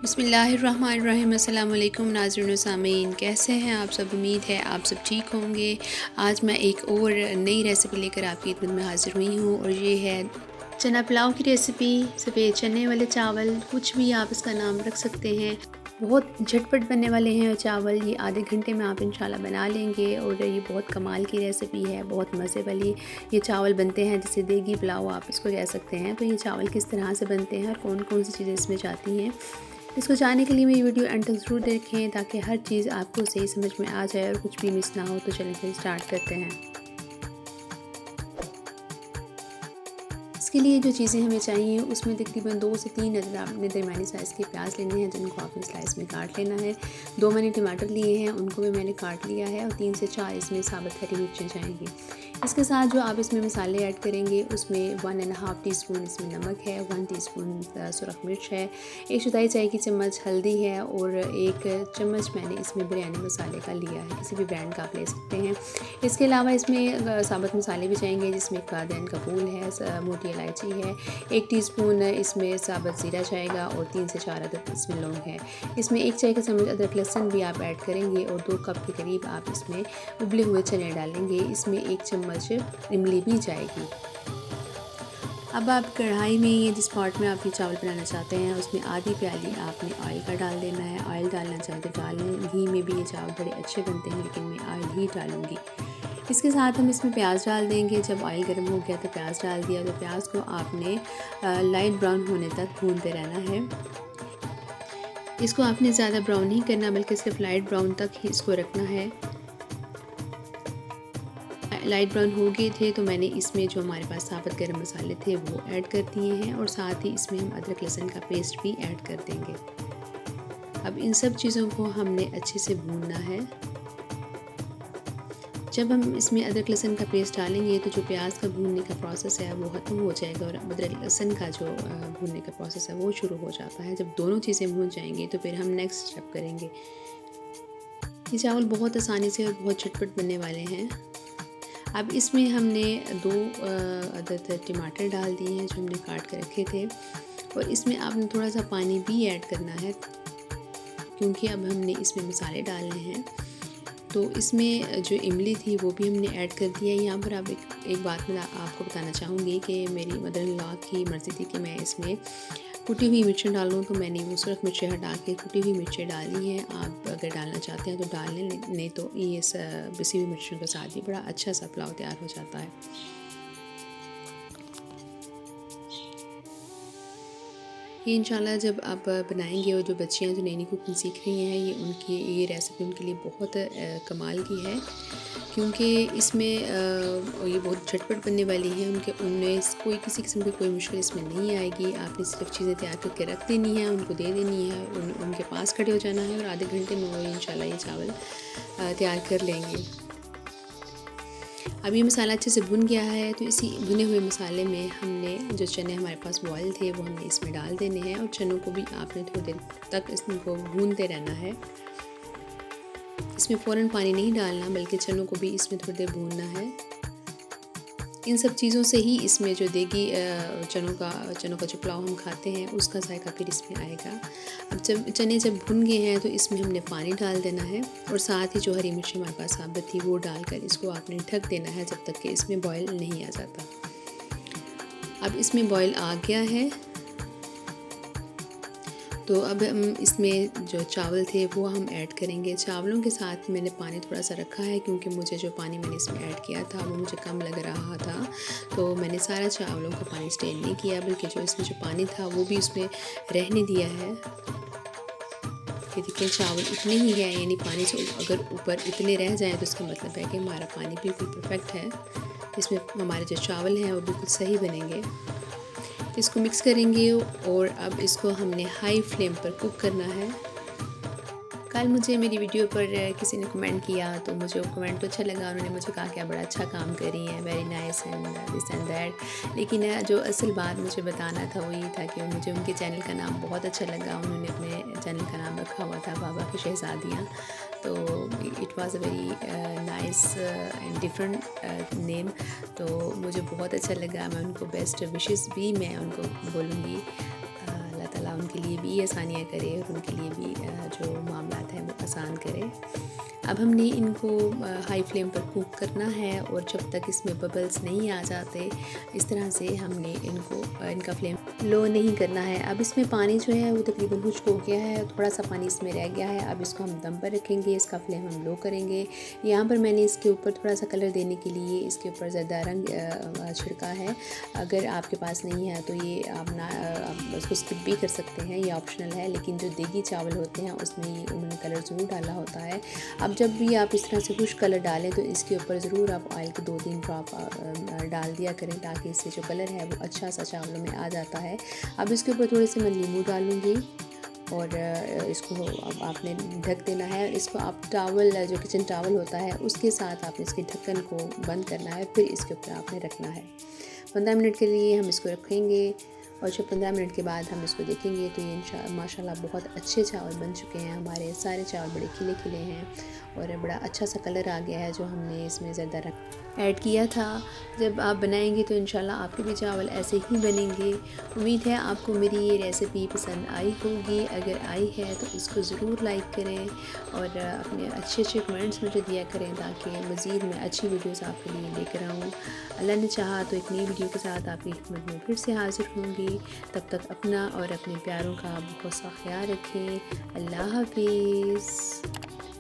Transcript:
बिस्मिल्लाहिर्रहमानिर्रहीम। अस्सलाम वालेकुम नाज़रीन व सामीन, कैसे हैं आप सब? उम्मीद है आप सब ठीक होंगे। आज मैं एक और नई रेसिपी लेकर आपकी खिदमत में हाज़िर हुई हूँ और ये है चना पुलाव की रेसिपी। सफ़ेद चने वाले चावल, कुछ भी आप इसका नाम रख सकते हैं। बहुत झटपट बनने वाले हैं चावल, ये आधे घंटे में आप इंशाल्लाह बना लेंगे और ये बहुत कमाल की रेसिपी है, बहुत मज़े वाली। ये चावल बनते हैं जैसे देगी पुलाव आप इसको कह सकते हैं। तो ये चावल किस तरह से बनते हैं और कौन कौन सी चीज़ें इसमें जाती हैं, इसको जानने के लिए मेरी वीडियो एंड तक ज़रूर देखें ताकि हर चीज़ आपको सही समझ में आ जाए और कुछ भी मिस ना हो। तो चलें फिर स्टार्ट करते हैं। इसके लिए जो चीज़ें हमें चाहिए उसमें तकरीबन 2 से 3 अदद आपने दरमियानी साइज़ के प्याज लेने हैं जिनको आपने स्लाइस में काट लेना है। 2 मैंने टमाटर लिए हैं, उनको भी मैंने काट लिया है और 3 से 4 इसमें साबुत हरी मिर्चें जाएंगी। इसके साथ जो आप इसमें मसाले ऐड करेंगे उसमें 1.5 टीस्पून इसमें नमक है, 1 टीस्पून सुरख मिर्च है, 1 चौथाई चाय की चम्मच हल्दी है और 1 चम्मच मैंने इसमें बिरयानी मसाले का लिया है, किसी भी ब्रांड का आप ले सकते हैं। इसके अलावा इसमें साबुत मसाले भी जाएंगे जिसमें कादैन का फूल है, मोटी इलायची है, 1 टीस्पून इसमें साबुत ज़ीरा जाएगा और 3 से 4 अदद इसमें लौंग है। इसमें 1 चाय का चम्मच अदरक लहसुन भी आप ऐड करेंगे और 2 कप के करीब आप इसमें उबले हुए चने डालेंगे। इसमें 1 चम्मच इमली भी जाएगी। अब आप कढ़ाई में ये जिस पॉट में आप ये चावल बनाना चाहते हैं उसमें आधी प्याली आपने ऑयल का डाल देना है। ऑयल डालना चाहे तो डालें, घी में भी ये चावल बड़े अच्छे बनते हैं लेकिन मैं ऑयल ही डालूँगी। इसके साथ हम इसमें प्याज डाल देंगे। जब ऑयल गर्म हो गया तो प्याज डाल दिया, तो प्याज को आपने लाइट ब्राउन होने तक भूनते रहना है। इसको आपने ज़्यादा ब्राउन नहीं करना बल्कि सिर्फ लाइट ब्राउन तक ही इसको रखना है। लाइट ब्राउन हो गए थे तो मैंने इसमें जो हमारे पास साबुत गरम मसाले थे वो ऐड कर दिए हैं और साथ ही इसमें हम अदरक लहसुन का पेस्ट भी ऐड कर देंगे। अब इन सब चीज़ों को हमने अच्छे से भूनना है। जब हम इसमें अदरक लहसुन का पेस्ट डालेंगे तो जो प्याज का भूनने का प्रोसेस है वो ख़त्म हो जाएगा और अदरक लहसुन का जो भूनने का प्रोसेस है वो शुरू हो जाता है। जब दोनों चीज़ें भून जाएंगी तो फिर हम नेक्स्ट स्टेप करेंगे। ये चावल बहुत आसानी से और बहुत झटपट बनने वाले हैं। अब इसमें हमने 2 अदद टमाटर डाल दिए हैं जो हमने काट कर रखे थे और इसमें आपने थोड़ा सा पानी भी ऐड करना है क्योंकि अब हमने इसमें मसाले डालने हैं। तो इसमें जो इमली थी वो भी हमने ऐड कर दिया है। यहाँ पर आप एक बात मैं आपको बताना चाहूँगी कि मेरी मदर इन लॉ की मर्ज़ी थी कि मैं इसमें कुटी हुई मिर्चें डालूँ, तो मैंने वो सुरख मिर्चें हटा के कुटी हुई मिर्चें डाली हैं। आप अगर डालना चाहते हैं तो डाल लें, नहीं तो ये पिसी हुई मिर्चों के साथ भी बड़ा अच्छा सा पुलाव तैयार हो जाता है। ये इंशाल्लाह जब आप बनाएंगे और जो बच्चियाँ जो नई नई कुकिंग सीख रही हैं ये रेसिपी उनके लिए बहुत कमाल की है क्योंकि इसमें ये बहुत झटपट बनने वाली है। उनमें कोई किसी किस्म की कोई मुश्किल इसमें नहीं आएगी। आपने सिर्फ चीज़ें तैयार करके रख देनी है, उनको दे देनी है, उनके पास खड़े हो जाना है और आधे घंटे में वो इंशाल्लाह ये चावल तैयार कर लेंगे। अब ये मसाला अच्छे से भुन गया है तो इसी भुने हुए मसाले में हमने जो चने हमारे पास बॉयल थे वो हमने इसमें डाल देने हैं और चनों को भी आपने थोड़ी देर तक इसको भूनते रहना है। इसमें फ़ौरन पानी नहीं डालना बल्कि चनों को भी इसमें थोड़ी देर भूनना है। इन सब चीज़ों से ही इसमें जो देगी चनों का जो पुलाव हम खाते हैं उसका जायका फिर इसमें आएगा। अब जब चने भुन गए हैं तो इसमें हमने पानी डाल देना है और साथ ही जो हरी मिर्च हमारे पास साबुत थी वो डालकर इसको आपने ढक देना है जब तक कि इसमें बॉयल नहीं आ जाता। अब इसमें बॉयल आ गया है तो अब हम इसमें जो चावल थे वो हम ऐड करेंगे। चावलों के साथ मैंने पानी थोड़ा सा रखा है क्योंकि मुझे जो पानी मैंने इसमें ऐड किया था वो मुझे कम लग रहा था, तो मैंने सारा चावलों का पानी स्ट्रेन नहीं किया बल्कि जो इसमें जो पानी था वो भी उसमें रहने दिया है। ये देखिए चावल इतने ही है, यानी पानी से अगर ऊपर इतने रह जाएँ तो इसका मतलब है कि हमारा पानी बिल्कुल परफेक्ट है। इसमें हमारे जो चावल हैं वो बिल्कुल सही बनेंगे। इसको मिक्स करेंगे और अब इसको हमने हाई फ्लेम पर कुक करना है। कल मुझे मेरी वीडियो पर किसी ने कमेंट किया तो मुझे वो कमेंट तो अच्छा लगा। उन्होंने मुझे कहा कि आप बड़ा अच्छा काम कर रही हैं, very nice and this and that. लेकिन जो असल बात मुझे बताना था वो ये था कि मुझे उनके चैनल का नाम बहुत अच्छा लगा। उन्होंने अपने चैनल का नाम रखा हुआ था बाबा की शहज़ादियाँ, तो it was a very nice and different name. तो मुझे बहुत अच्छा लगा। मैं उनको बेस्ट विशेस भी मैं उनको बोलूँगी, अल्लाह ताला उनके लिए भी आसानियाँ करे और उनके लिए भी जो मामलात हैं वो आसान करे। अब हमने इनको हाई फ्लेम पर कुक करना है और जब तक इसमें बबल्स नहीं आ जाते इस तरह से हमने इनका फ्लेम लो नहीं करना है। अब इसमें पानी जो है वो तकरीबन खुश्क हो गया है, थोड़ा सा पानी इसमें रह गया है। अब इसको हम दम पर रखेंगे, इसका फ्लेम हम लो करेंगे। यहाँ पर मैंने इसके ऊपर थोड़ा सा कलर देने के लिए इसके ऊपर ज़रदा रंग छिड़का है। अगर आपके पास नहीं है तो ये आप उसको स्किप भी कर सकते हैं, ये ऑप्शनल है। लेकिन जो देगी चावल होते हैं उसमें ये उन्होंने कलर ज़रूर डाला होता है। अब जब भी आप इस तरह से खुश्क कलर डालें तो इसके ऊपर ज़रूर आप ऑयल के 2-3 ड्रॉप डाल दिया करें, ताकि इससे जो कलर है वो अच्छा सा चावलों में आ जाता है। अब इसके ऊपर थोड़े से मैं नींबू डालूँगी और इसको अब आपने ढक देना है। इसको आप टावल जो किचन टावल होता है उसके साथ आपने इसके ढक्कन को बंद करना है, फिर इसके ऊपर आपने रखना है। 15 मिनट के लिए हम इसको रखेंगे और जब 15 मिनट के बाद हम इसको देखेंगे तो ये माशाल्लाह बहुत अच्छे चावल बन चुके हैं। हमारे सारे चावल बड़े खिले खिले हैं और बड़ा अच्छा सा कलर आ गया है जो हमने इसमें ज़्यादा ऐड किया था। जब आप बनाएंगे तो इंशाल्लाह आपके भी चावल ऐसे ही बनेंगे। उम्मीद है आपको मेरी ये रेसिपी पसंद आई होगी। अगर आई है तो इसको ज़रूर लाइक करें और अपने अच्छे कमेंट्स मुझे दिया करें, ताकि मज़ीद मैं अच्छी वीडियोस आपके लिए लेकर आऊँ। अल्लाह ने चाहा तो एक नई वीडियो के साथ आपकी खिदमत में फिर से हाज़िर होंगी। तब तक अपना और अपने प्यारों का बहुत सा ख्याल रखें। अल्लाह हाफ़िज़।